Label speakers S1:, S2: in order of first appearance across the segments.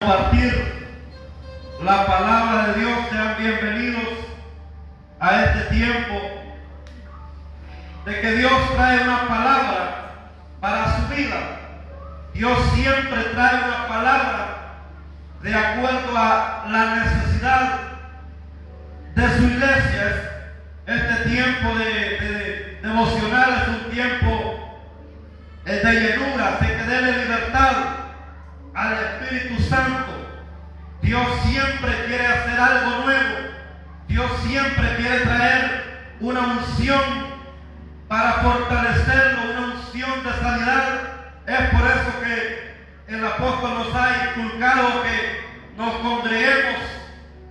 S1: Compartir la palabra de Dios. Sean bienvenidos a este tiempo de que Dios trae una palabra para su vida. Dios siempre trae una palabra de acuerdo a la necesidad de su iglesia. Este tiempo de devocional es un tiempo de llenura, de que dé libertad al Espíritu Santo. Dios siempre quiere hacer algo nuevo. Dios siempre quiere traer una unción para fortalecerlo, una unción de sanidad. Es por eso que el apóstol nos ha inculcado que nos congreguemos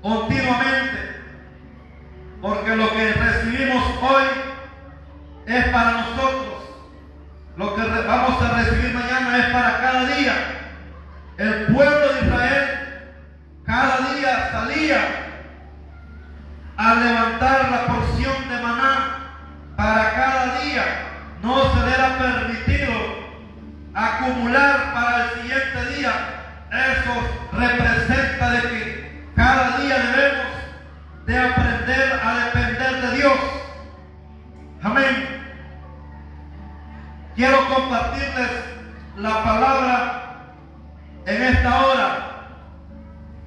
S1: continuamente, porque lo que recibimos hoy es para nosotros. Lo que vamos a recibir mañana es para cada día. El pueblo de Israel cada día salía a levantar la porción de maná para cada día. No se le era permitido acumular para el siguiente día. Eso representa de que cada día debemos de aprender a depender de Dios. Amén. Quiero compartirles la palabra en esta hora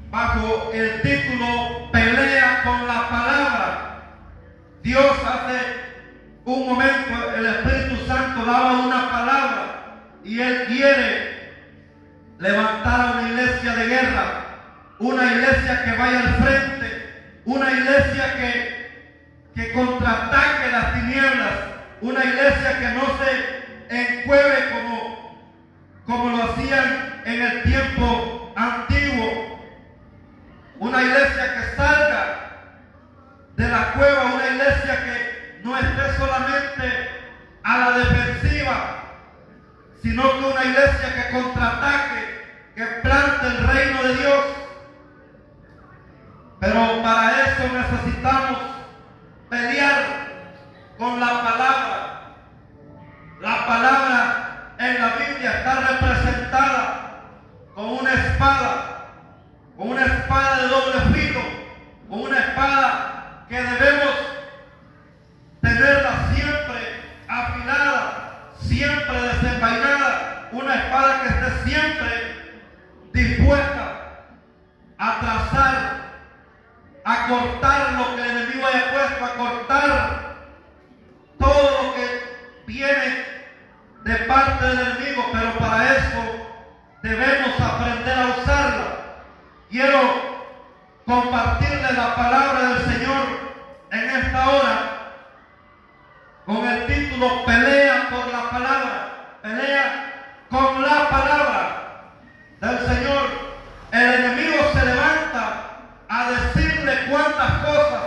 S1: bajo el título Pelea con la palabra. Dios hace un momento, el Espíritu Santo daba una palabra y Él quiere levantar a una iglesia de guerra, una iglesia que vaya al frente, una iglesia que contraataque las tinieblas, una iglesia que no se encueve como lo hacían en el tiempo antiguo. Una iglesia que salga de la cueva, una iglesia que no esté solamente a la defensiva, sino que una iglesia que contraataque, que plante el reino de Dios. Pero para eso necesitamos pelear con la palabra. La palabra en la Biblia está representada con una espada de doble filo, con una espada que debemos tenerla siempre afilada, siempre desenvainada, una espada que esté siempre dispuesta a trazar, a cortar lo que el enemigo haya puesto, a cortar todo lo que viene de parte del enemigo. Pero para eso debemos aprender a usarla. Quiero compartirles la palabra del Señor en esta hora con el título Pelea por la palabra. Pelea con la palabra del Señor. El enemigo se levanta a decirle cuántas cosas.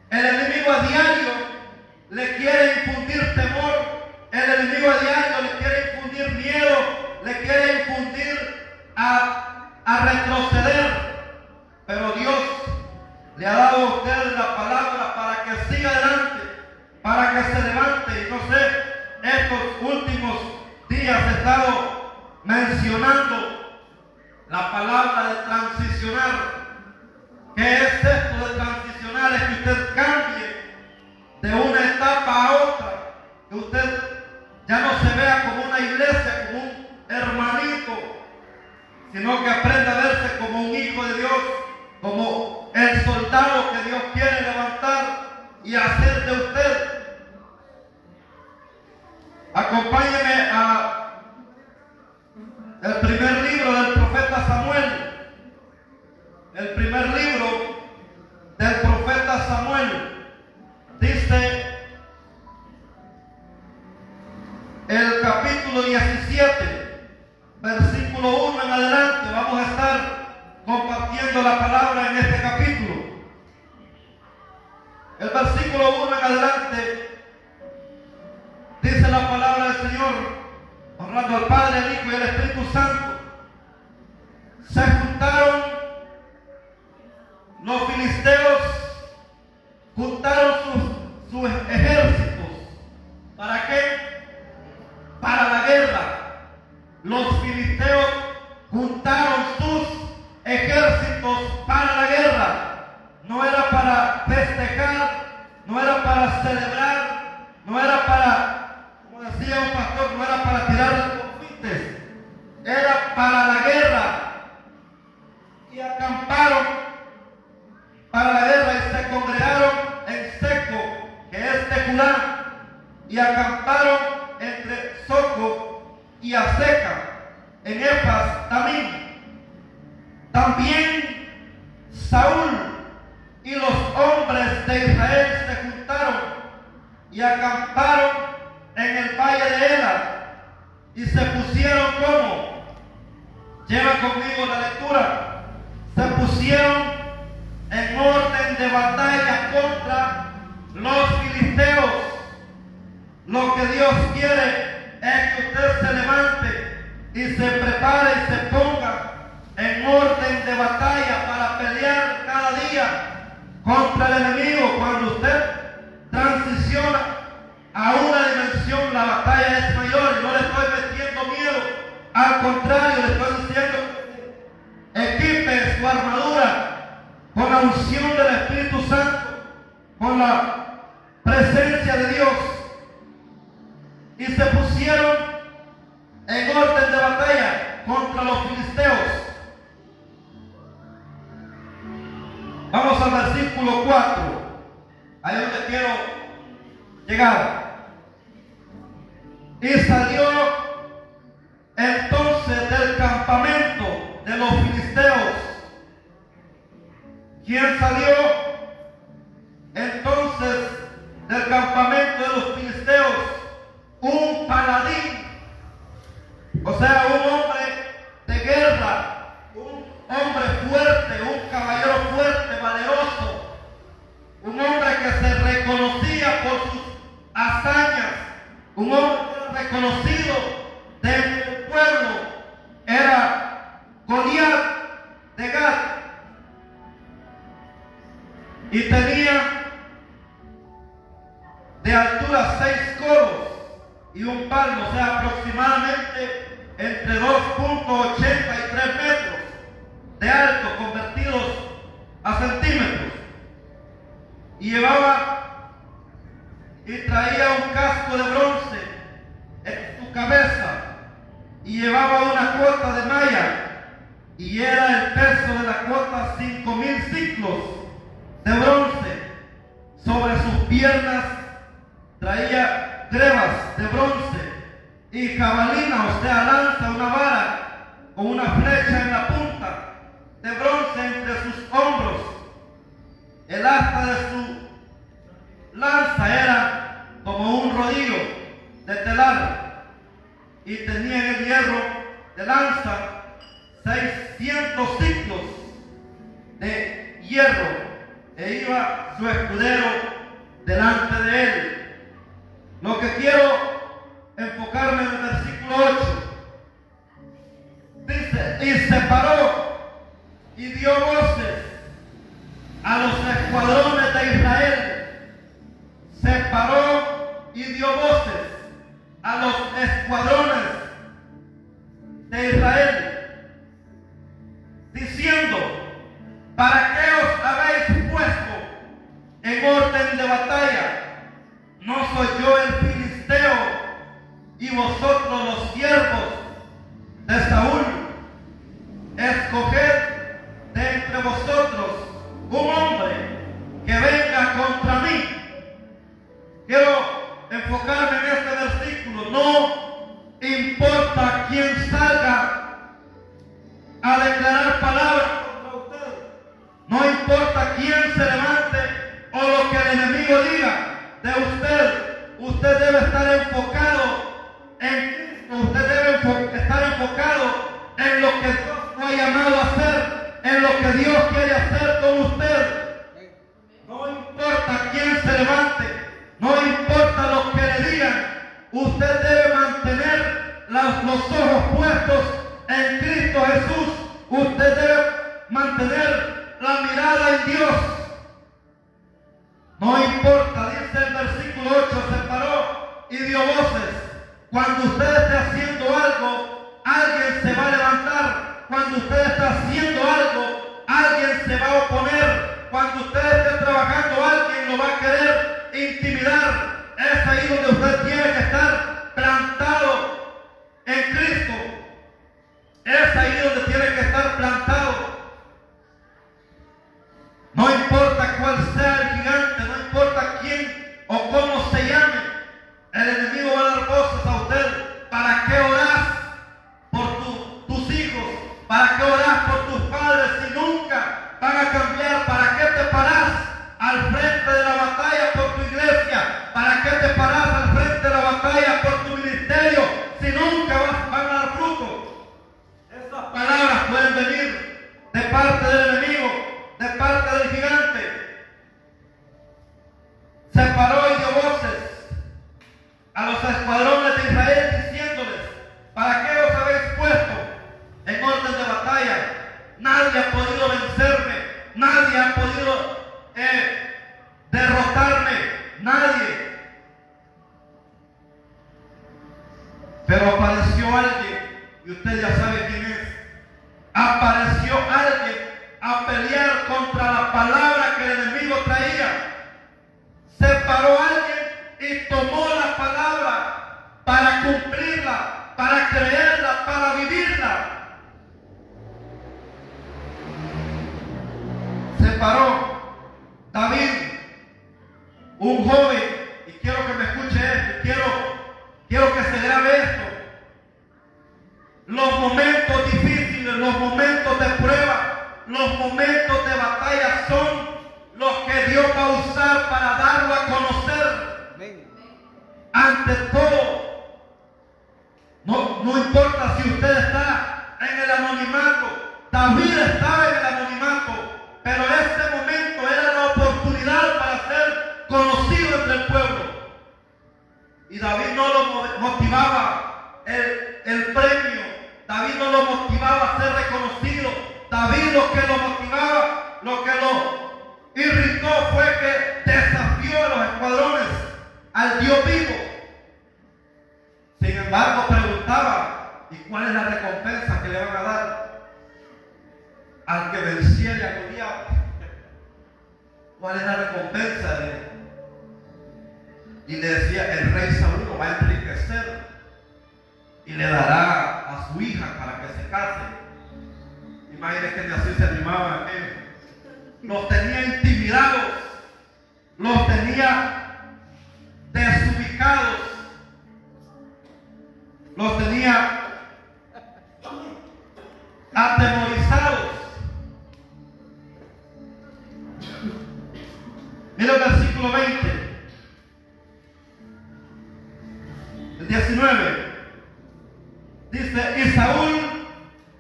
S1: El enemigo a diario le quiere infundir temor. El enemigo a diario le quiere infundir miedo, le quiere infundir a retroceder. Pero Dios le ha dado a usted la palabra para que siga adelante, para que se levante. Y no sé, estos últimos días he estado mencionando la palabra de transicionar. ¿Qué es esto de transicionar? Es que usted cambie de una etapa a otra, que usted ya no se vea como una iglesia, como un hermanito, sino que aprenda a verse como un hijo de Dios, como el soldado que Dios quiere levantar y hacer de usted. Acompáñeme a el primer libro del profeta Samuel. El primer libro del profeta Samuel dice el capítulo 17, versículo 1 en adelante. Vamos a estar compartiendo la palabra en este capítulo. El versículo 1 en adelante dice la palabra del Señor, honrando al Padre, al Hijo y al Espíritu Santo. Se juntaron los filisteos, juntaron sus ejércitos. ¿Para qué? Para la guerra. Los filisteos juntaron sus y acamparon para la guerra y se congregaron en Seco, que es Teculán, y acamparon entre Soco y Aseca, en Efas también. También Saúl y los hombres de Israel se juntaron y acamparon en el valle de Ela y se pusieron como, lleva conmigo la lectura, se pusieron en orden de batalla contra los filisteos. Lo que Dios quiere es que usted se levante y se prepare y se ponga en orden de batalla para pelear cada día contra el enemigo. Cuando usted transiciona a una dimensión, la batalla es mayor, y no le estoy metiendo miedo, al contrario, le estoy diciendo que equipe su armadura con la unción del Espíritu Santo, con la presencia de Dios, y se pusieron en orden de batalla contra los filisteos. Vamos al versículo 4, ahí es donde quiero llegar. Y salió entonces del campamento de los filisteos. ¿Quién salió entonces del campamento de los filisteos? Un paladín, o sea, un hombre de guerra, un hombre fuerte, un caballero fuerte, valeroso, un hombre que se reconocía por sus hazañas, un hombre reconocido dentro del pueblo, era Goliat de Gat, y tenía de altura 6 codos y un palmo, o sea, aproximadamente entre 2.83 metros de alto, convertidos a centímetros, y llevaba y traía un casco de bronce en su cabeza, y llevaba una cuota de malla, y era el peso de la cuota 5,000 ciclos de bronce. Sobre sus piernas traía grebas de bronce y jabalina, o sea, lanza, una vara con una flecha en la punta de bronce entre sus hombros. El asta de su lanza era como un rodillo de telar, y tenía en el hierro de lanza 600 ciclos de hierro, e iba su escudero delante de él. Lo que quiero enfocarme en el versículo 8, dice: y se paró y dio voces a los escuadrones de Israel. Se paró y dio voces a los escuadrones de Israel, diciendo: ¿para qué os habéis puesto en orden de batalla? ¿No soy yo el filisteo y vosotros los siervos de Saúl? Escoged de entre vosotros un hombre que venga contra mí. Quiero enfocarme en este versículo. No importa quién salga a declarar palabras contra usted, no importa quién se levante o lo que el enemigo diga de usted debe estar enfocado en Cristo, usted debe estar enfocado en lo que Dios lo ha llamado a hacer, en lo que Dios quiere hacer con usted. No importa quién se levante, no importa lo que le digan, usted debe mantener los ojos puestos en Cristo Jesús. Usted debe mantener la mirada en Dios. No importa, dice el versículo 8, se paró y dio voces. Cuando usted esté haciendo algo, alguien se va a levantar. Cuando usted está haciendo algo, alguien se va a oponer. Cuando usted esté trabajando, alguien lo va a querer intimidar. Es ahí donde usted tiene que estar plantado en Cristo. Es ahí donde tiene que estar plantado. de parte del enemigo, de parte del gigante. Se paró y dio voces a los escuadrones de Israel diciéndoles: ¿para qué os habéis puesto en orden de batalla? Nadie ha podido vencerme, nadie ha podido derrotarme, nadie. Pero apareció alguien, y usted ya sabe quién es. Apareció alguien a pelear contra la palabra que el enemigo traía. Se paró alguien y tomó la palabra para cumplirla, para creerla, para vivirla. Se paró David, un joven, y quiero que me escuche esto, quiero que se grabe esto. Los momentos difíciles, los momentos de prueba, los momentos de batalla son los que Dios va a usar para darlo a conocer. Ante todo, no importa si usted está en el anonimato. David estaba en el anonimato, pero ese momento era la oportunidad para ser conocido entre el pueblo. Y David no lo motivaba el premio, David no lo motivaba a ser reconocido. David lo que lo motivaba, lo que lo irritó fue que desafió a los escuadrones al Dios vivo. Sin embargo, preguntaba: ¿y cuál es la recompensa que le van a dar al que venciere a Goliat? ¿Cuál es la recompensa? Y le decía: el rey Saúl lo va a enriquecer y le dará a su hija para que se case. Imagínense que así se animaban aquellos. Los tenía intimidados, los tenía desubicados, los tenía atemorizados. Mira el versículo 20, el 19. Dice: y Saúl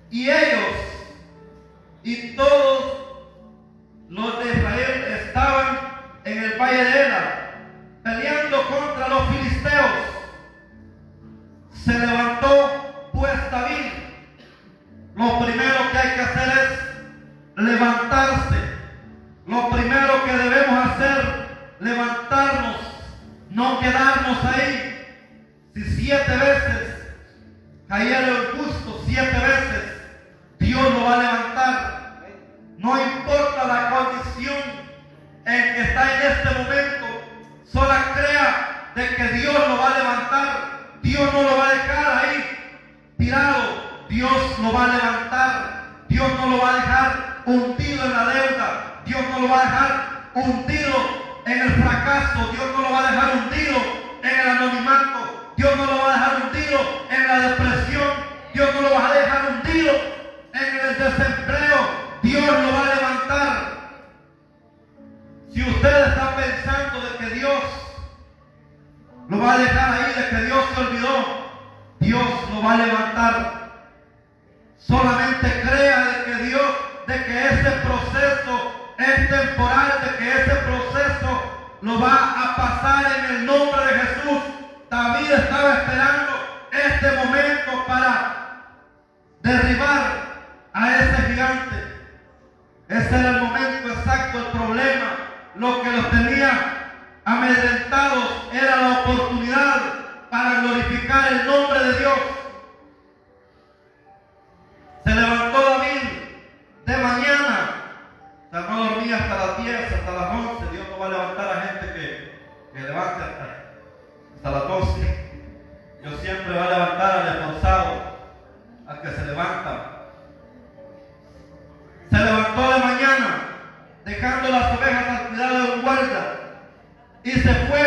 S1: y ellos y todos los de Israel estaban en el valle de Ela, peleando contra los filisteos. Se levantó pues David. Lo primero que hay que hacer es levantarse. Lo primero que debemos hacer, levantarnos, no quedarnos ahí. Si 7 veces cayeron el justo, 7 veces Dios lo va a levantar. No importa la condición en que está en este momento, solo crea de que Dios lo va a levantar. Dios no lo va a dejar ahí tirado. Dios lo va a levantar. Dios no lo va a dejar hundido en la deuda. Dios no lo va a dejar hundido en el fracaso. Dios no lo va a dejar hundido en el anonimato. Dios no lo va a dejar hundido en la depresión. Dios no lo va a dejar hundido en el desempleo. Dios lo va a levantar. Si usted está pensando de que Dios lo va a dejar ahí, de que Dios se olvidó, Dios lo va a levantar. Solamente crea de que Dios, de que ese proceso es temporal, de que ese proceso lo va a pasar en el nombre de Jesús. David estaba esperando este momento para derribar a ese gigante. Ese era el momento exacto. El problema, lo que los tenía amedrentados, era la oportunidad para glorificar el nombre de Dios. Se levantó David de mañana. O sea, no dormía hasta las 10, hasta las 11. Dios no va a levantar a gente que levante hasta las 12. Dios siempre va a levantar al esforzado, al que se levanta. Se levantó de mañana, dejando las ovejas al cuidado de un guarda, y se fue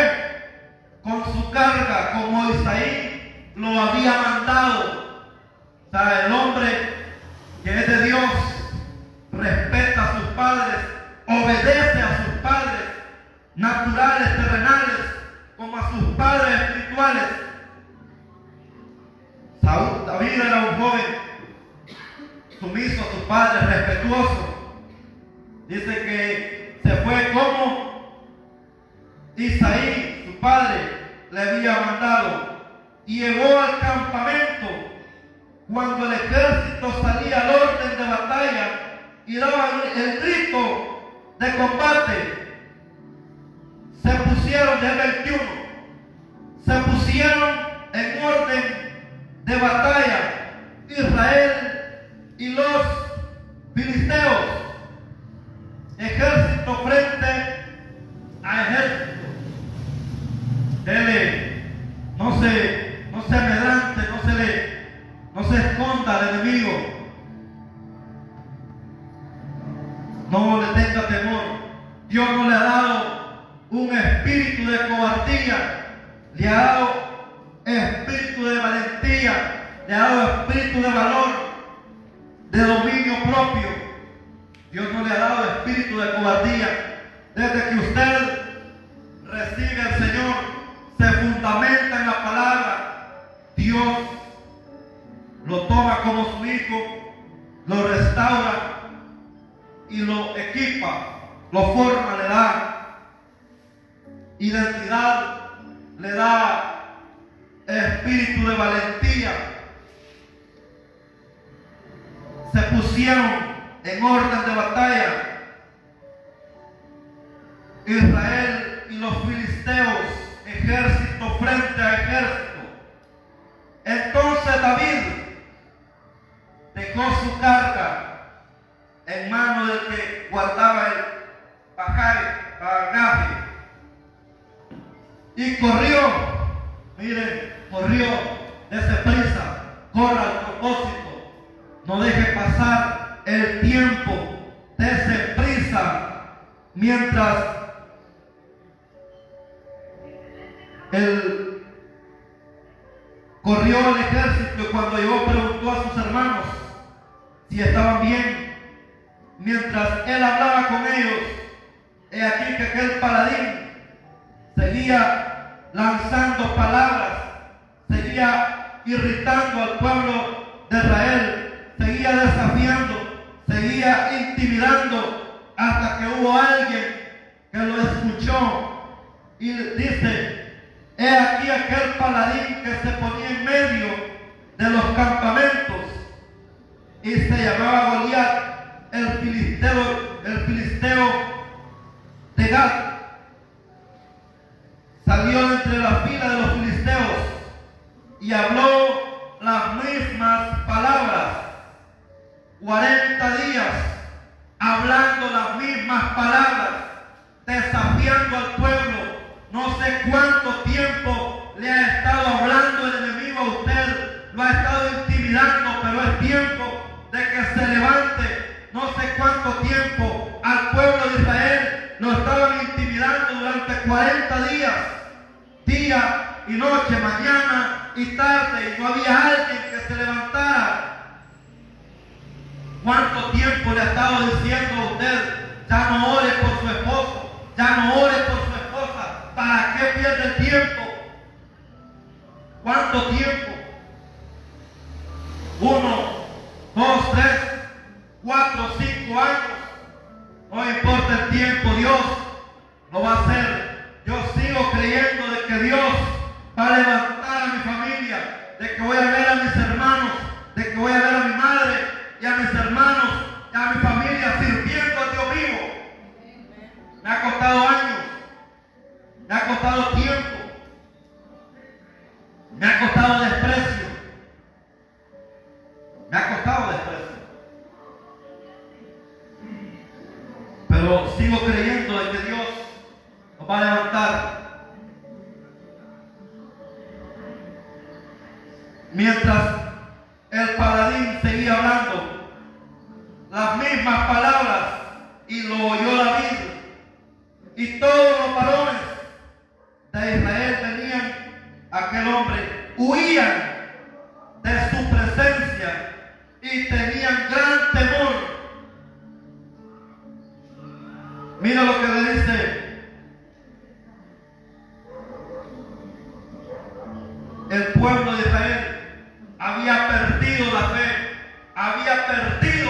S1: con su carga, como Isaí lo había mandado. O sea, el hombre que es de Dios respeta a sus padres, obedece a sus padres naturales, terrenales, como a sus padres espirituales. David era un joven sumiso a su padre, respetuoso. Dice que se fue como Isaí, su padre, le había mandado, y llegó al campamento cuando el ejército salía al orden de batalla y daba el grito de combate. Se pusieron, de 21, se pusieron en orden de batalla Israel y los filisteos, ejército frente a ejército. Dele, no se amedrante, no se esconda al enemigo. No le tenga temor. Dios no le ha dado un espíritu de cobardía, le ha dado espíritu de valentía, le ha dado espíritu de valor, de dominio propio. Dios no le ha dado espíritu de cobardía. Desde que usted recibe al Señor, se fundamenta en la palabra, Dios lo toma como su hijo, lo restaura y lo equipa, lo forma, le da identidad, le da espíritu de valentía. Se pusieron en orden de batalla Israel y los filisteos, ejército frente a ejército. Entonces David dejó su carga en manos del que guardaba el bagaje y corrió, miren, corrió, dése prisa, corra al propósito, no deje pasar el tiempo, dése prisa, mientras corrió el ejército y cuando llegó preguntó a sus hermanos si estaban bien. Mientras él hablaba con ellos, he aquí que aquel paladín seguía lanzando palabras, seguía irritando al pueblo de Israel, seguía desafiando, seguía intimidando, hasta que hubo alguien que lo escuchó y dice: he aquí aquel paladín que se ponía en medio de los campamentos y se llamaba Goliat, el filisteo de Gat. Salió entre la fila de los filisteos y habló las mismas palabras. 40 días hablando las mismas palabras, desafiando al pueblo. No sé cuánto tiempo le ha estado hablando el enemigo a usted, lo ha estado intimidando, pero es tiempo de que se levante. No sé cuánto tiempo al pueblo de Israel lo estaban intimidando durante 40 días, día y noche, mañana y tarde, y no había alguien que se levantara. ¿Cuánto tiempo le ha estado diciendo a usted: ya no ore por su esposo, ya no ore por su esposa? ¿Para qué pierde el tiempo? ¿Cuánto tiempo? 1, 2, 3, 4, 5 años. No importa el tiempo, Dios lo va a hacer. Yo sigo creyendo de que Dios va a levantar a mi familia, de que voy a ver a mis hermanos, de que voy a ver a mi madre y a mis hermanos y a mi familia sirviendo a Dios vivo. Me ha costado años, me ha costado tiempo, me ha costado desprecio, me ha costado desprecio. Pero sigo creyendo de que Dios nos va a levantar. Mientras el paladín seguía hablando las mismas palabras y lo oyó David, y todos los varones de Israel venían a aquel hombre, huían de su presencia y tenían gran temor. Mira lo que le dice el pueblo de Israel. Había perdido la fe, había perdido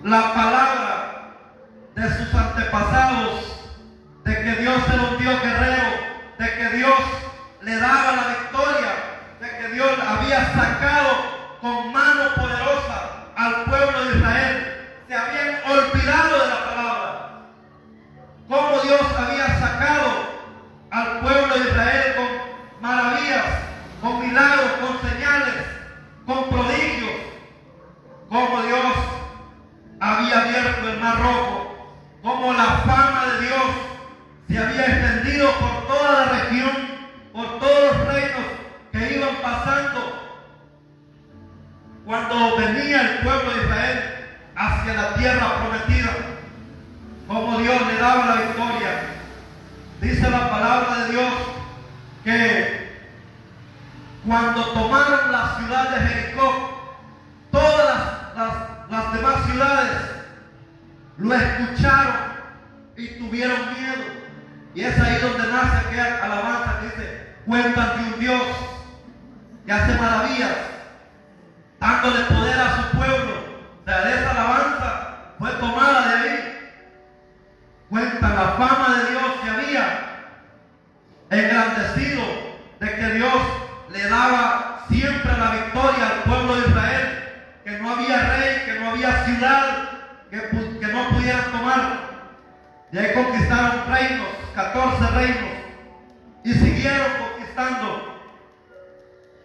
S1: la palabra de sus antepasados, de que Dios era un Dios guerrero, de que Dios le daba la victoria, de que Dios había sacado con mano poderosa al pueblo de Israel. Se habían olvidado de la palabra. Cómo Dios había sacado al pueblo de Israel con maravillas, con milagros, con señales, con prodigios. Cómo Dios había abierto el mar rojo. Cómo la fama de Dios se había extendido por toda la región, por todos los reinos que iban pasando. Cuando venía el pueblo de Israel hacia la tierra prometida, como Dios le daba la victoria. Dice la palabra de Dios que cuando tomaron la ciudad de Jericó, todas las demás ciudades lo escucharon y tuvieron miedo. Y es ahí donde nace aquella alabanza que dice: cuentan de un Dios que hace maravillas, dándole poder a su pueblo. O sea, esa alabanza fue tomada de ahí. Cuentan la fama de Dios que había engrandecido, de que Dios le daba siempre la victoria al pueblo de Israel, que no había rey, que no había ciudad que no pudieran tomar. Y ahí conquistaron reinos, 14 reinos, y siguieron conquistando.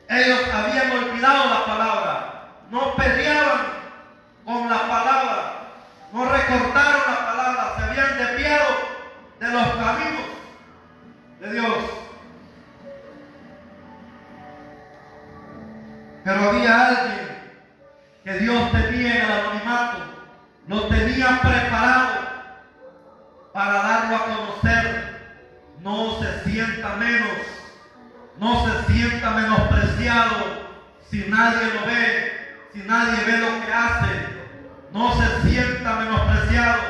S1: Ellos habían olvidado la palabra, no peleaban con la palabra, no recordaron la palabra, se habían desviado de los caminos de Dios. Pero había alguien que Dios tenía en el anonimato, lo tenía preparado para darlo a conocer. No se sienta menos, no se sienta menospreciado si nadie lo ve, si nadie ve lo que hace. No se sienta menospreciado.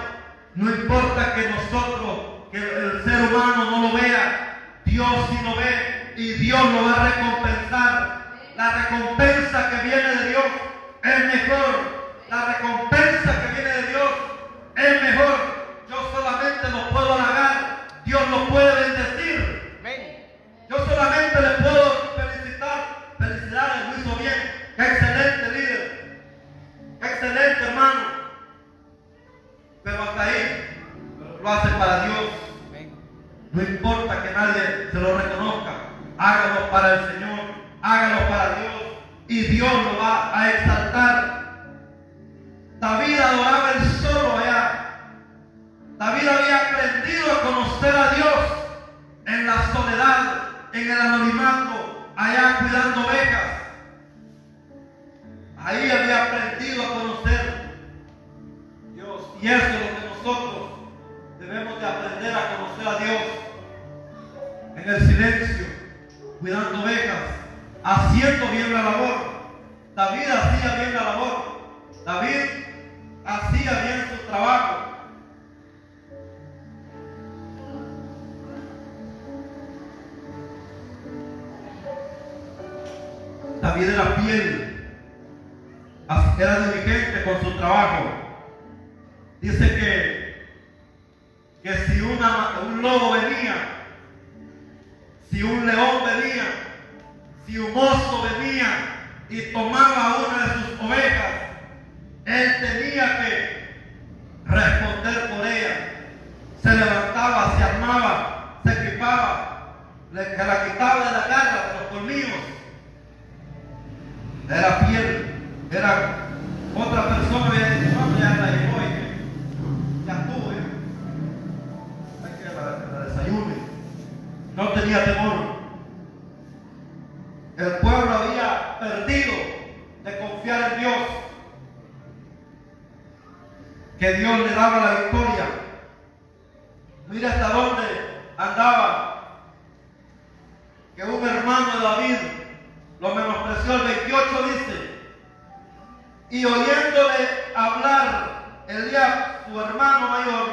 S1: No importa que nosotros, que el ser humano no lo vea, Dios sí lo ve y Dios lo va a recompensar. La recompensa que viene de Dios es mejor. La recompensa que viene de Dios es mejor. Yo solamente lo puedo halagar, Dios lo puede bendecir. Yo solamente le puedo felicitar. Felicidades, lo hizo bien. Qué excelente líder. Qué excelente hermano. Pero hasta ahí lo hace para Dios. No importa que nadie se lo reconozca. Hágalo para el Señor. Hágalo para Dios. Y Dios lo va a exaltar. David adoraba el solo allá. David había aprendido a conocer a Dios en la soledad, en el anonimato, allá cuidando ovejas. Ahí había aprendido a conocer Dios. Y eso es lo que nosotros debemos de aprender a conocer a Dios. En el silencio, cuidando ovejas, haciendo bien la labor. David hacía bien la labor. David hacía bien su trabajo. David era fiel, era diligente con su trabajo. Dice que si un lobo venía, si un león venía, si un oso venía y tomaba una de sus ovejas, él tenía que responder por ella. Se levantaba, se armaba, se equipaba, se la quitaba de la garra, de los colmillos. Era fiel, era otra persona que dice: no, ya la llevó, ya estuvo, hay que la desayune. No tenía temor. El pueblo había perdido de confiar en Dios, que Dios le daba la victoria. Mira hasta dónde andaba, que un hermano de David lo menospreció. El 28 dice: y oyéndole hablar Eliab, su hermano mayor,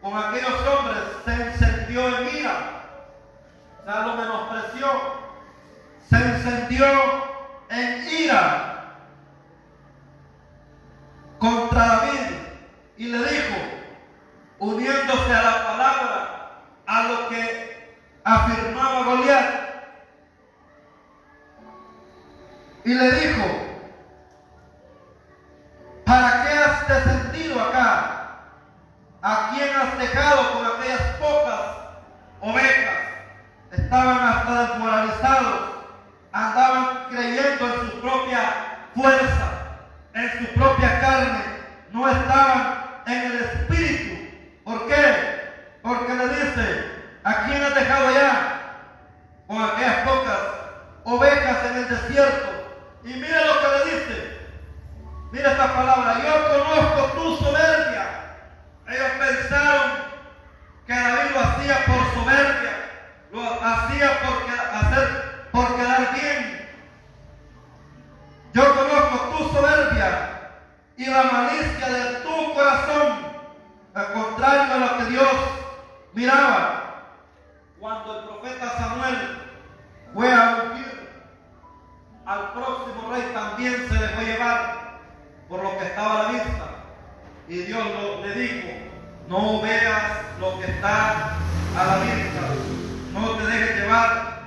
S1: con aquellos hombres, se encendió en ira. O sea, lo menospreció. Se encendió en ira contra David descendido acá? ¿A quién has dejado con aquellas pocas ovejas? Estaban hasta desmoralizados, andaban creyendo en su propia fuerza, en su propia carne, no estaban en el espíritu. ¿Por qué? Porque le dice, ¿a quién has dejado allá? Con aquellas pocas ovejas en el desierto. Y mira lo que le dice. Mira esta palabra: yo conozco tu soberbia. Ellos pensaron que David lo hacía por soberbia, lo hacía por quedar bien. Yo conozco tu soberbia y la malicia de tu corazón, al contrario de lo que Dios miraba. Cuando el profeta Samuel fue a ungir al próximo rey, también se dejó llevar por lo que estaba a la vista. Y Dios le dijo: no veas lo que está a la vista, no te dejes llevar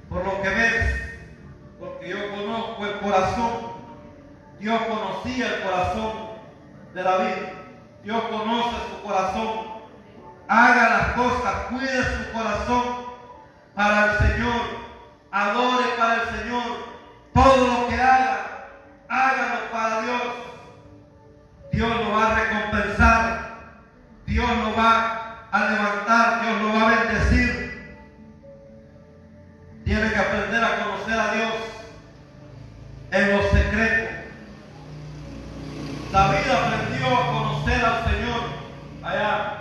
S1: por lo que ves, porque yo conozco el corazón. Dios conocía el corazón de David. Dios conoce su corazón. Haga las cosas, cuide su corazón para el Señor, adore para el Señor. Todo lo que haga, hágalo para Dios. Dios lo va a recompensar, Dios lo va a levantar, Dios lo va a bendecir. Tiene que aprender a conocer a Dios en los secretos. David aprendió a conocer al Señor allá.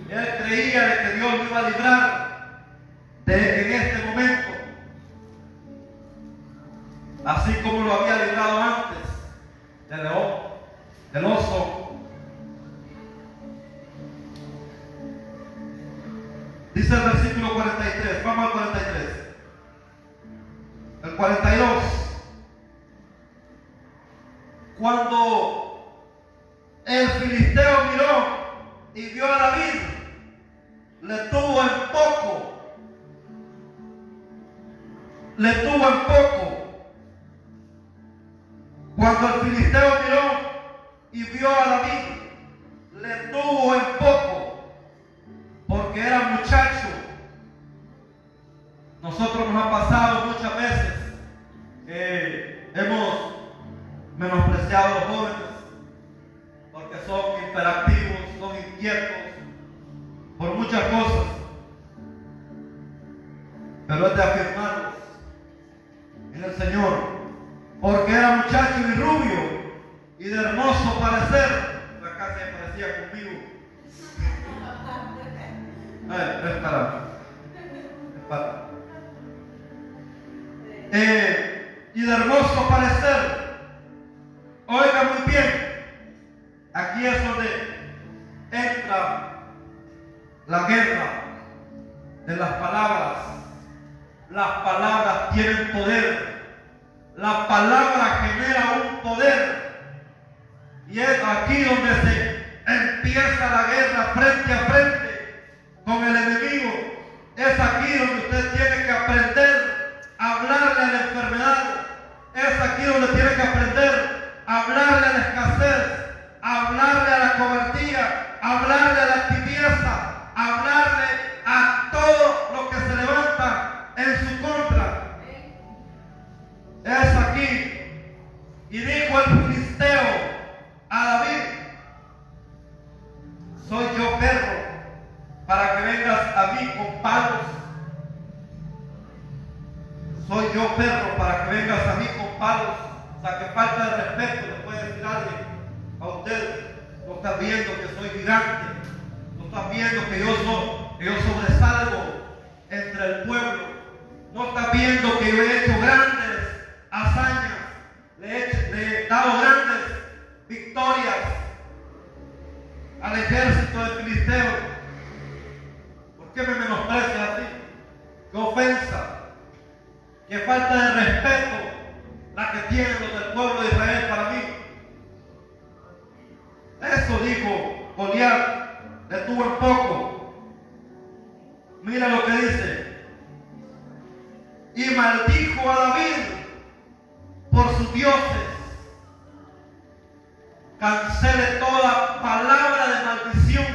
S1: Él creía de que Dios lo iba a librar en este momento, así como lo había librado antes del león, del oso. Dice el versículo 43, vamos al 43. El 42. Cuando el filisteo miró y vio a David, le tuvo en poco. Le tuvo en poco. Cuando el filisteo miró y vio a David, le tuvo en poco, porque era muchacho. Nosotros nos ha pasado muchas veces que hemos menospreciado a los jóvenes porque son hiperactivos, son inquietos por muchas cosas, pero es de afirmarlos en el Señor, porque era muchacho y rubio y de hermoso parecer. Acá se parecía conmigo. Es para. Y de hermoso parecer. Oiga muy bien, aquí es donde entra la guerra de las palabras. Las palabras tienen poder. La palabra genera un poder. Y es aquí donde se empieza la guerra frente a frente con el enemigo. Es aquí donde usted tiene que aprender a hablarle a la enfermedad. Es aquí donde tiene que aprender a hablarle a la escasez, a hablarle a la cobardía, a hablarle a la tibieza, a hablarle a todo lo que se levanta en su contra. Es aquí. Y dijo el filisteo a David: soy yo perro para que vengas a mí con palos. Soy yo perro para que vengas a mí con palos. O sea, que falta de respeto le puede decir alguien a usted. No está viendo que soy gigante, no está viendo que yo sobresalgo entre el pueblo, no está viendo que yo he hecho grandes hazañas, le he dado grandes victorias al ejército de filisteos. ¿Por qué me menosprecias así? ¡Qué ofensa! ¡Qué falta de respeto la que tienen los del pueblo de Israel para mí! Eso dijo Goliat, le tuvo en poco. Mira lo que dice: y maldijo a David por sus dioses. cancele toda palabra de maldición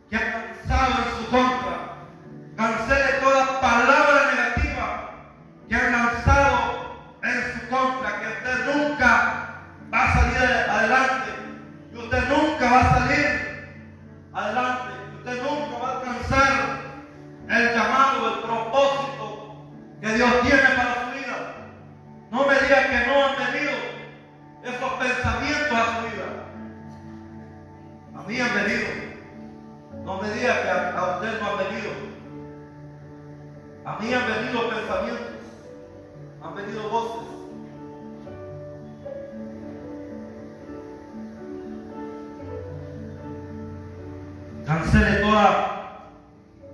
S1: que ha lanzado en su contra. Cancele toda palabra negativa que han lanzado en su contra, que usted nunca va a salir adelante, que usted nunca va a salir adelante, que usted nunca va a alcanzar el llamado, el propósito que Dios tiene para su vida. No me diga que no han venido esos pensamientos a su vida. A mí han venido. No me diga que a usted no han venido. A mí han venido pensamientos, han venido voces. Cancele toda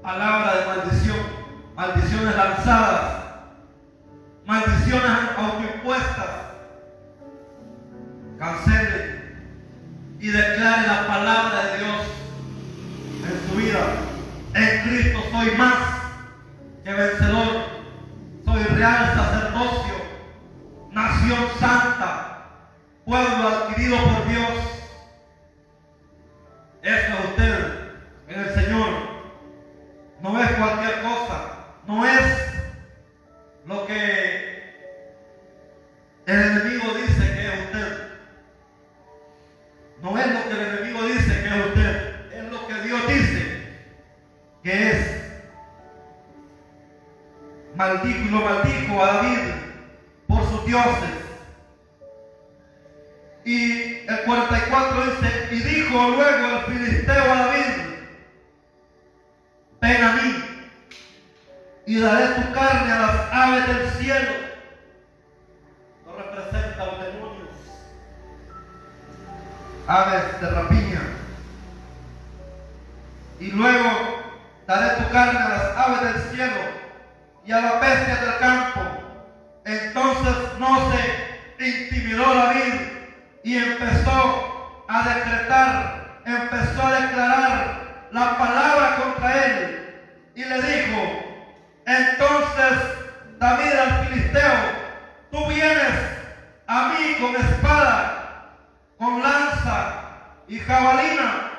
S1: palabra de maldición, maldiciones lanzadas, maldiciones autoimpuestas. Cancele y declare la palabra de Dios en su vida. En Cristo soy más que vencedor. Soy real sacerdocio, nación santa, pueblo adquirido por Dios. Eso es usted en el Señor. No es cualquier cosa. No es lo que el enemigo dice que es usted. No es lo que el enemigo dice que es usted. Es lo que Dios dice que es. Maldijo y lo maldijo a David por sus dioses. Y el 44 dice: y dijo luego el filisteo a David: ven a mí y daré tu carne a las aves del cielo. No representa a los demonios, aves de rapiña. Y luego daré tu carne a las aves del cielo y a las bestias del campo. Entonces no se intimidó David y empezó a decretar, empezó a declarar la palabra contra él. Y le dijo entonces David al filisteo: tú vienes a mí con espada, con lanza y jabalina,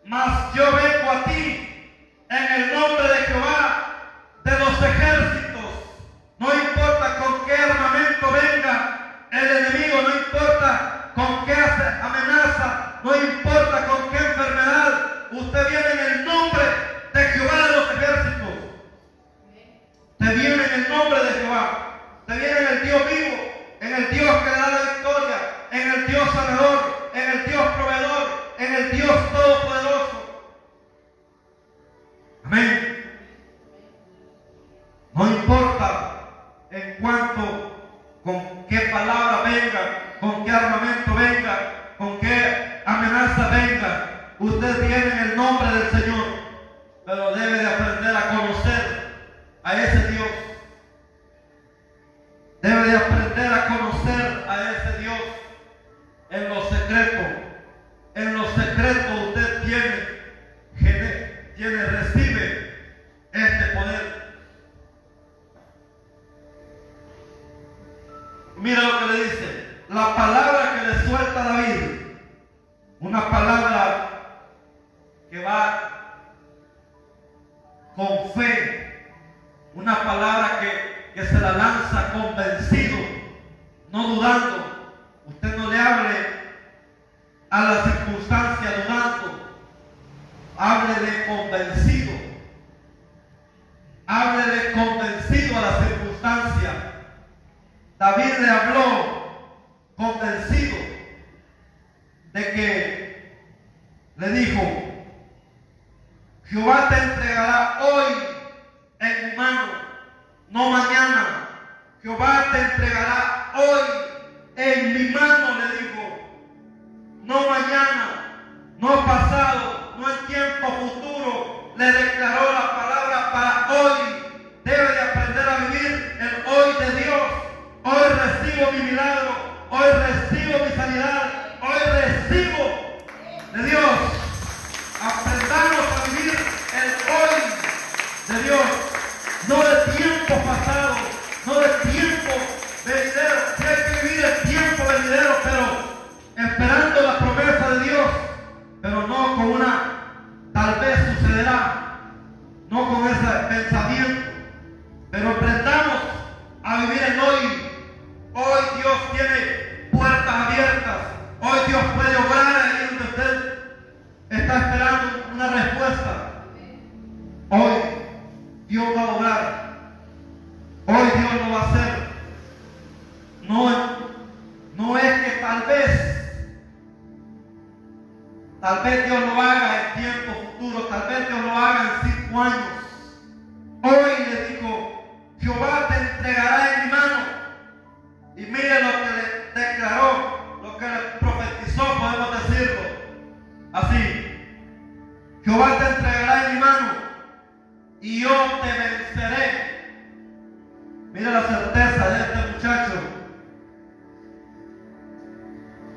S1: mas yo vengo a ti en el nombre de Jehová de los ejércitos. No importa con qué armamento venga el enemigo, no importa con qué amenaza, no importa con qué enfermedad, usted viene en el nombre de Jehová de los ejércitos. Te viene en el nombre de Jehová, te viene en el Dios vivo, en el Dios que le da la victoria, en el Dios sanador, en el Dios proveedor, en el Dios todopoderoso. Amén. No importa en cuanto, con qué palabra venga, con qué armamento venga, con qué amenaza venga, usted viene en el nombre del Señor, pero debe de aprender a conocer a ese Dios. Debe de aprender a conocer a ese Dios en lo secreto. En lo secreto usted recibe este poder. Mira lo que le dice, la palabra que le suelta David, una palabra que va con fe, una palabra que se la lanza convencido, no dudando. Usted no le hable a la circunstancia dudando, háblele convencido, háblele convencido a la circunstancia. David le habló convencido de que le dijo: Jehová te entregará hoy en mi mano, no mañana. Jehová te entregará hoy en mi mano, le dijo. No mañana, no pasado, no en tiempo futuro. Le declaró la palabra para hoy. Debe de aprender a vivir el hoy de Dios. Hoy recibo mi milagro, hoy recibo mi sanidad, hoy recibo de Dios. Aprendamos a vivir el hoy de Dios, no de tiempo pasado, no de tiempo Hoy Dios puede obrar ahí donde usted está esperando una respuesta. Hoy Dios va a obrar. Hoy Dios lo va a hacer. No es que tal vez Dios lo haga en tiempo futuro, tal vez Dios lo haga en 5 años. Hoy le digo, Jehová te entregará en mi mano. Y mire lo que le declaró, lo que le profetizó, podemos decirlo así. Jehová te entregará en mi mano y yo te venceré. Mira la certeza de este muchacho.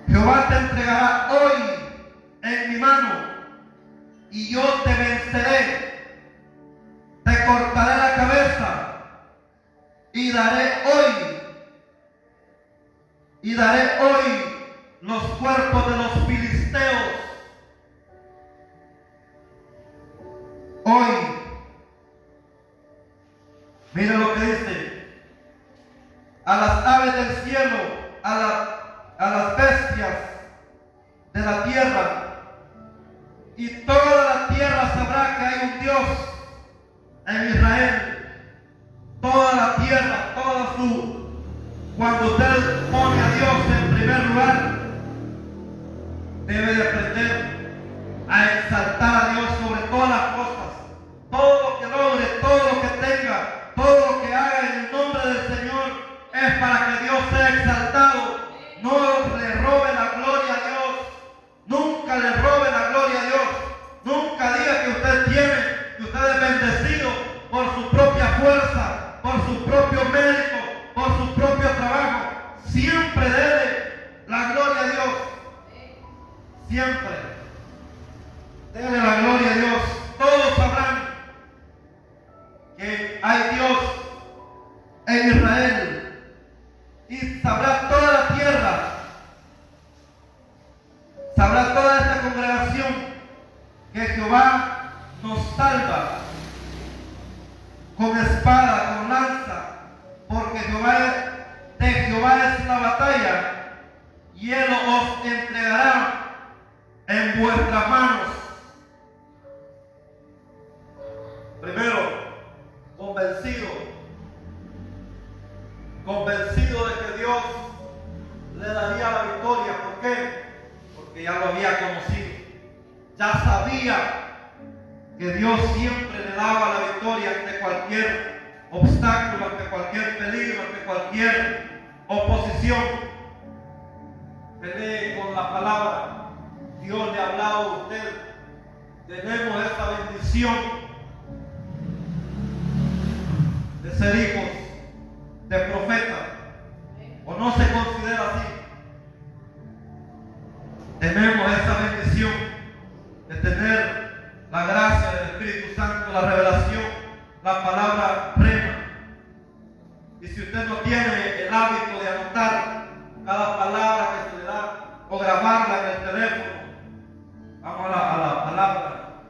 S1: Jehová te entregará hoy en mi mano y yo te venceré. Te cortaré la cabeza y daré hoy los cuerpos de los filisteos. Hoy, mira lo que dice: a las aves del cielo, a las bestias de la tierra, y toda la tierra sabrá que hay un Dios en Israel. Toda la tierra, cuando usted pone a Dios en primer lugar, debe de aprender a exaltar a Dios sobre todas las cosas. Todo lo que logre, todo lo que tenga, todo lo que haga en el nombre del Señor es para que Dios sea exaltado. No le robe la gloria a Dios. Nunca le robe la gloria a Dios. Nunca diga que usted tiene, que usted es bendecido por su propia fuerza, por su propio mérito, por su propio trabajo. Siempre dele la gloria a Dios. Siempre dele la gloria a Dios. Todos sabrán que hay Dios en Israel, y sabrá toda la tierra, sabrá toda esta congregación que Jehová nos salva con espada, con lanza, porque de Jehová es la batalla, y Él os entregará en vuestras manos. Primero, convencido de que Dios le daría la victoria. ¿Por qué? Porque ya lo había conocido. Ya sabía que Dios siempre le daba la victoria ante cualquier obstáculo, ante cualquier peligro, ante cualquier oposición. Pelee con la palabra. Dios le ha hablado a usted. Tenemos esta bendición de ser hijos de profetas, o no se considera así. Tenemos esa bendición de tener la gracia del Espíritu Santo, la revelación, la palabra rema. Y si usted no tiene el hábito de anotar cada palabra que se le da o grabarla en el teléfono, vamos a la palabra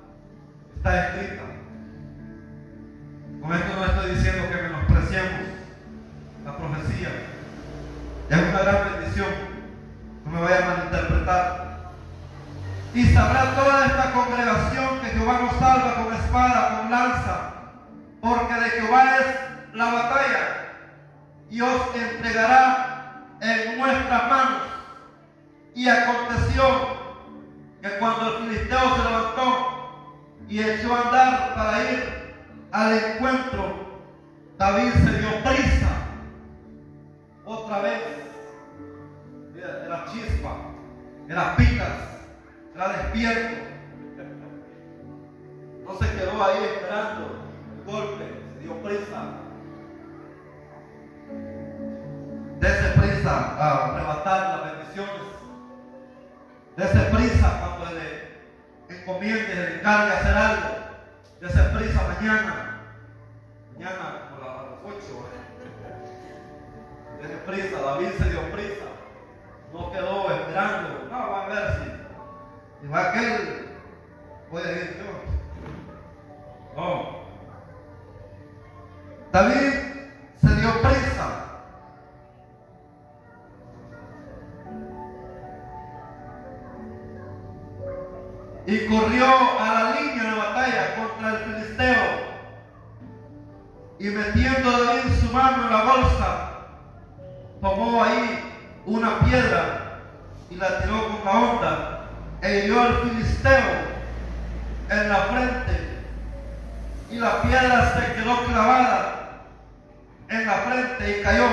S1: que está escrita. Con esto no estoy diciendo que menospreciemos la profecía. Es una gran bendición. No me vaya a malinterpretar. Y sabrá toda esta congregación que Jehová nos salva con espada, con lanza, porque de Jehová es la batalla, y os entregará en nuestras manos. Y aconteció que cuando el filisteo se levantó y echó a andar para ir al encuentro, David se dio prisa. Otra vez, era chispa, era pilas, era despierto. No se quedó ahí esperando el golpe, se dio prisa. Dese prisa a arrebatar las bendiciones. Dese prisa cuando le encomiende, le encargue hacer algo. Dese prisa mañana por las 8. Dese prisa. David se dio prisa. No quedó esperando. No, va a ver si va aquel, puede ir yo. No. David se dio prisa. y corrió a la línea de batalla contra el filisteo. Y metiendo David su mano en la bolsa, tomó ahí una piedra y la tiró con la honda e hirió al filisteo en la frente, y la piedra se quedó clavada en la frente y cayó.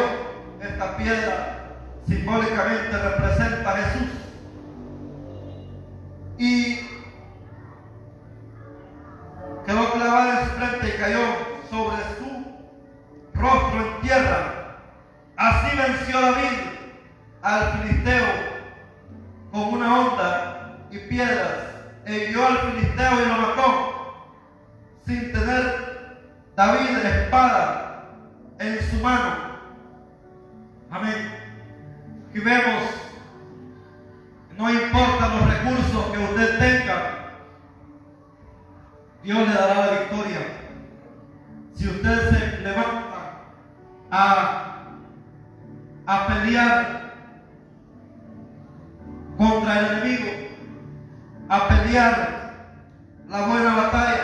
S1: Esta piedra simbólicamente representa a Jesús. Y quedó clavada en su frente y cayó sobre su rostro en tierra. Así venció David al filisteo con una honda y piedras, e hirió al filisteo y lo mató, sin tener David espada en su mano. Amén. Aquí vemos, no importa los recursos que usted tenga, Dios le dará la victoria. Si usted se levanta a pelear contra el enemigo, a pelear la buena batalla,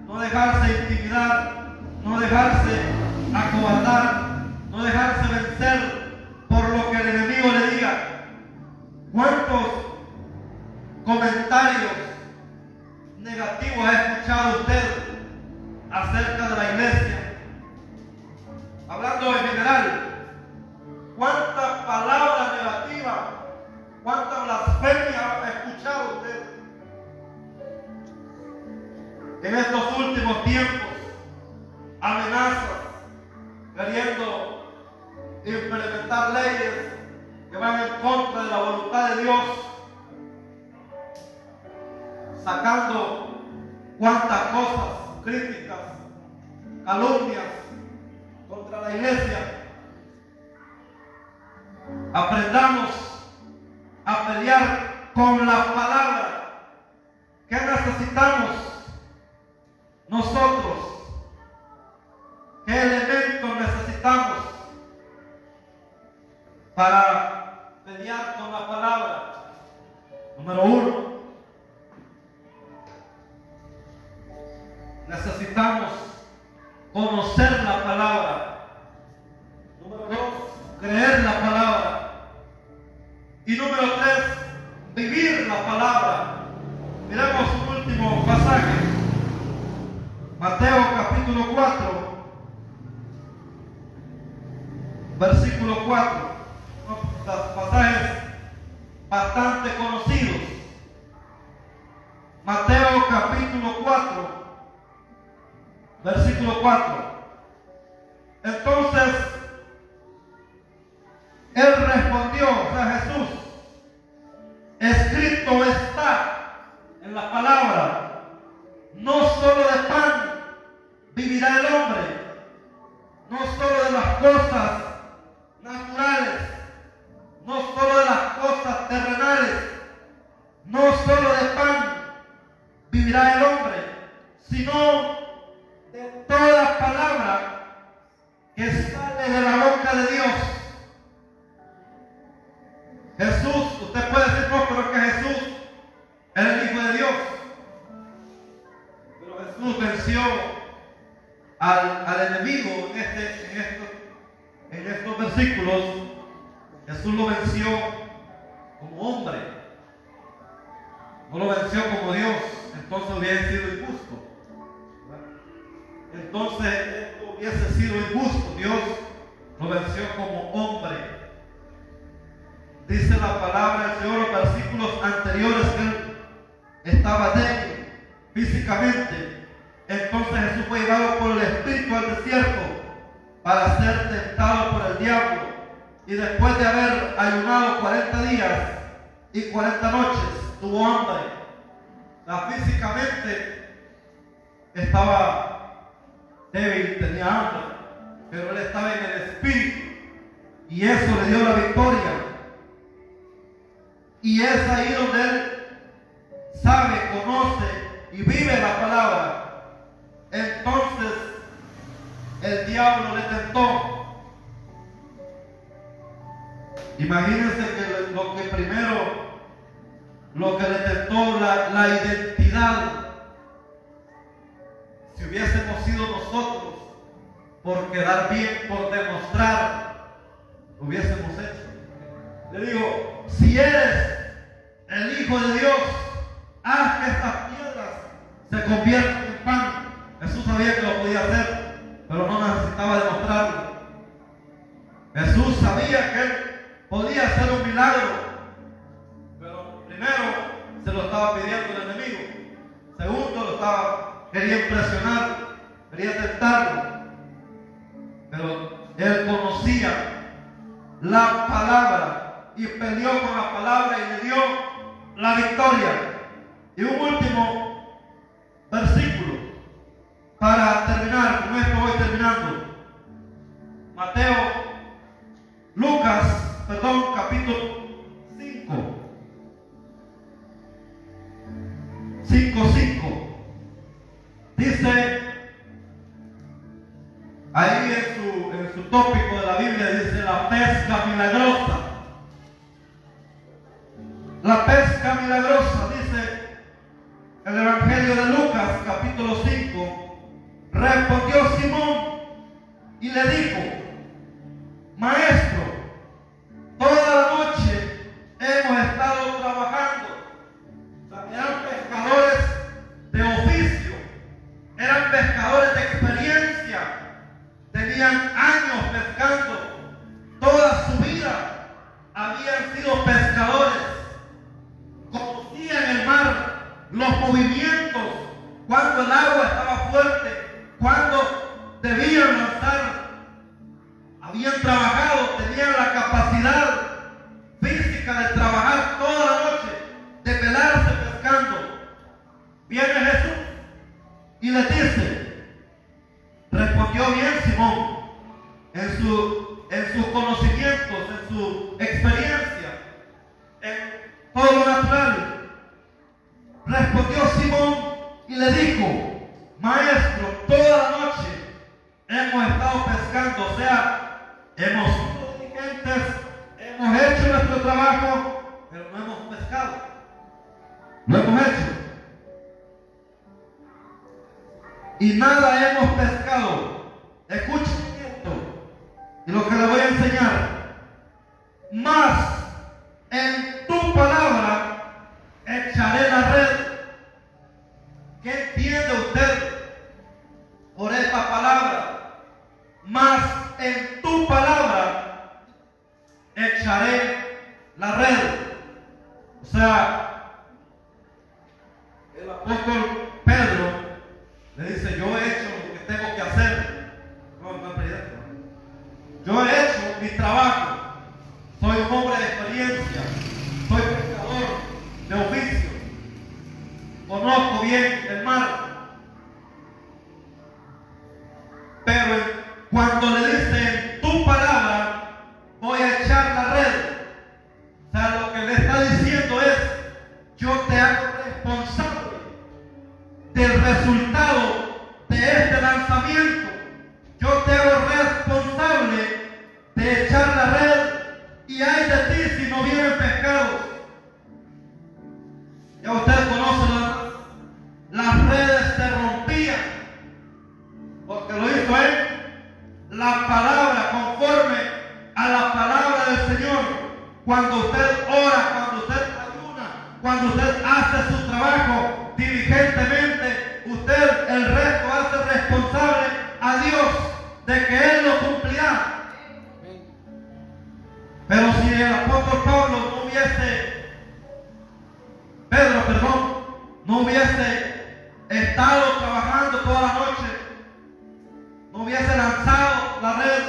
S1: no dejarse intimidar, no dejarse acobardar, no dejarse vencer por lo que el enemigo le diga. ¿Cuántos comentarios negativos ha escuchado usted acerca de la iglesia? Hablando en general, ¿cuánta palabra negativa, cuánta blasfemia ha escuchado usted en estos últimos tiempos? Amenazas, queriendo implementar leyes que van en contra de la voluntad de Dios, sacando cuantas cosas, críticas, calumnias contra la iglesia. Aprendamos a pelear con la palabra. ¿Qué necesitamos nosotros? ¿Qué elementos necesitamos para pelear con la palabra? Número 1, necesitamos conocer la palabra. Número 2, creer la palabra. Y número 3, vivir la palabra. Miremos un último pasaje. Mateo capítulo 4, versículo 4. Pasajes bastante conocidos. Mateo capítulo 4, versículo 4. Entonces él respondió, o sea, Jesús: escrito está en la palabra, no solo de pan vivirá el hombre, no solo de las cosas naturales, no solo de las cosas terrenales, no solo de pan vivirá el hombre, sino de toda palabra que sale de la boca de Dios. Jesús, usted puede decir, no, pero que Jesús es el Hijo de Dios. Pero Jesús venció al enemigo en estos versículos. Jesús lo venció como hombre, no lo venció como Dios, entonces hubiese sido injusto. Entonces esto hubiese sido injusto. Dios lo venció como hombre. Dice la palabra del Señor, los versículos anteriores, que él estaba débil físicamente. Entonces Jesús fue llevado por el Espíritu al desierto para ser tentado por el diablo. Y después de haber ayunado 40 días y 40 noches, tuvo hambre. Físicamente estaba débil, tenía hambre, pero él estaba en el Espíritu y eso le dio la victoria. Y es ahí donde él sabe, conoce y vive la palabra. Entonces el diablo le tentó. Imagínense que lo que le tentó la identidad. Si hubiésemos sido nosotros por quedar bien, por demostrar, lo hubiésemos hecho. Le digo, si eres el Hijo de Dios, haz que estas piedras se conviertan en pan. Jesús sabía que lo podía hacer, pero no necesitaba demostrarlo. Jesús sabía que él podía hacer un milagro, pero primero se lo estaba pidiendo el enemigo. Segundo, quería impresionar, quería tentarlo. Pero él conocía la palabra y peleó con la palabra y le dio la victoria. Y un último versículo para terminar, con esto voy terminando. Capítulo 5:5. Dice, ahí en su tópico de la Biblia dice la pesca milagrosa. La pesca milagrosa, dice el Evangelio de Lucas, capítulo 5. Respondió Simón y le dijo: Maestro, toda la noche hemos estado trabajando. O sea, eran pescadores de oficio, eran pescadores de experiencia, tenían años pescando, toda su vida habían sido pescadores, conocían el mar, los movimientos, cuando el agua estaba fuerte, cuando debían lanzar. Habían trabajado, tenían la capacidad física de trabajar toda la noche, de pelarse pescando. Viene Jesús y les dice, respondió bien Simón, en sus conocimientos, en su experiencia, en todo lo natural. Respondió Simón y le dijo: Maestro, toda la noche hemos estado pescando, o sea, hemos sido diligentes, hemos hecho nuestro trabajo, pero no hemos pescado. Lo hemos hecho. Y nada hemos pescado. Escuchen esto y lo que le voy a enseñar. Mas en tu palabra echaré la red. ¿Qué entiende usted por esta palabra? Mas en tu palabra echaré la red. O sea, el apóstol Pedro le dice: yo he hecho lo que tengo que hacer. Yo he hecho mi trabajo. Soy un hombre de experiencia. Soy pescador de oficio. Conozco bien el mar. Pero cuando le dice en tu palabra voy a echar la red, o sea, lo que le está diciendo es: yo te hago responsable del resultado de este lanzamiento. Yo te hago responsable de echar la red, y ay de ti si no vienen pescados. Ya usted conoce las redes se rompían porque lo hizo él. La palabra, conforme a la palabra del Señor. Cuando usted ora, cuando usted ayuna, cuando usted hace su trabajo diligentemente, usted el resto hace responsable a Dios de que Él lo cumplirá. Pero si el apóstol Pablo no hubiese estado trabajando toda la noche, no hubiese lanzado la red,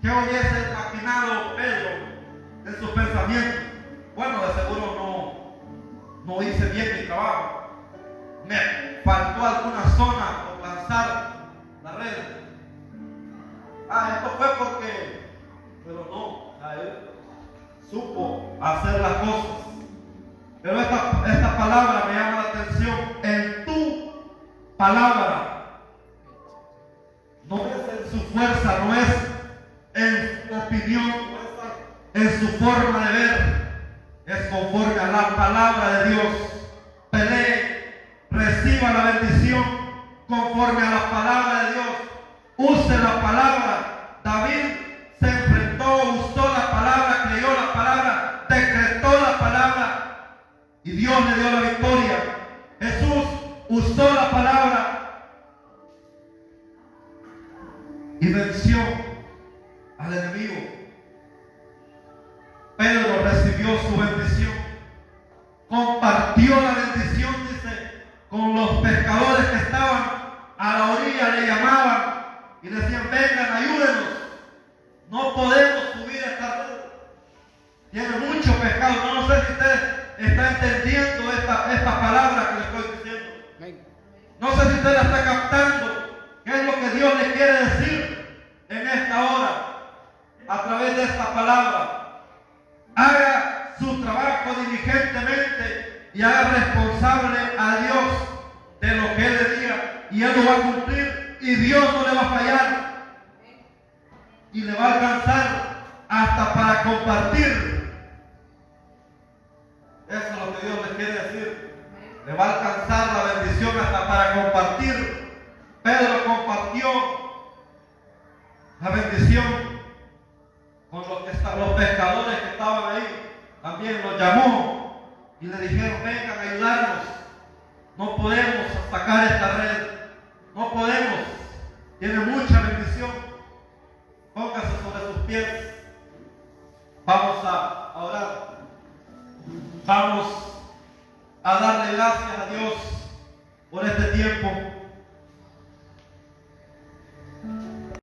S1: ¿qué hubiese maquinado Pedro en sus pensamientos? Bueno, de seguro no hice bien mi trabajo. Me faltó alguna zona por lanzar la red. Esto fue porque, pero no, él supo hacer las cosas. Pero esta palabra me llama la atención. En tu palabra. No es en su fuerza, no es en su opinión, no es en su forma de ver. Es conforme a la palabra de Dios. Pelee, reciba la bendición conforme a la palabra de Dios. Use la palabra. David se enfrentó, usó la palabra, creyó la palabra, decretó la palabra y Dios le dio la victoria. Jesús usó la palabra y venció al enemigo. Pedro recibió su bendición, compartió la bendición, dice, con los pescadores que estaban a la orilla, le llamaban y le decían: vengan, ayúdenos, no podemos subir esta red, tiene mucho pescado. No sé si usted está entendiendo esta palabra que le estoy diciendo. No sé si usted la está captando, qué es lo que Dios le quiere decir en esta hora a través de esta palabra. Haga su trabajo diligentemente y haga responsable a Dios de lo que Él le diga, y Él lo va a cumplir, y Dios no le va a fallar, y le va a alcanzar hasta para compartir. Eso es lo que Dios le quiere decir. Le va a alcanzar la bendición hasta para compartir. Pedro compartió la bendición con los pescadores que estaban ahí. También los llamó y le dijeron: vengan a ayudarnos, no podemos sacar esta red, no podemos, tiene mucha bendición. Póngase sobre sus pies, vamos a orar, vamos a darle gracias a Dios por este tiempo.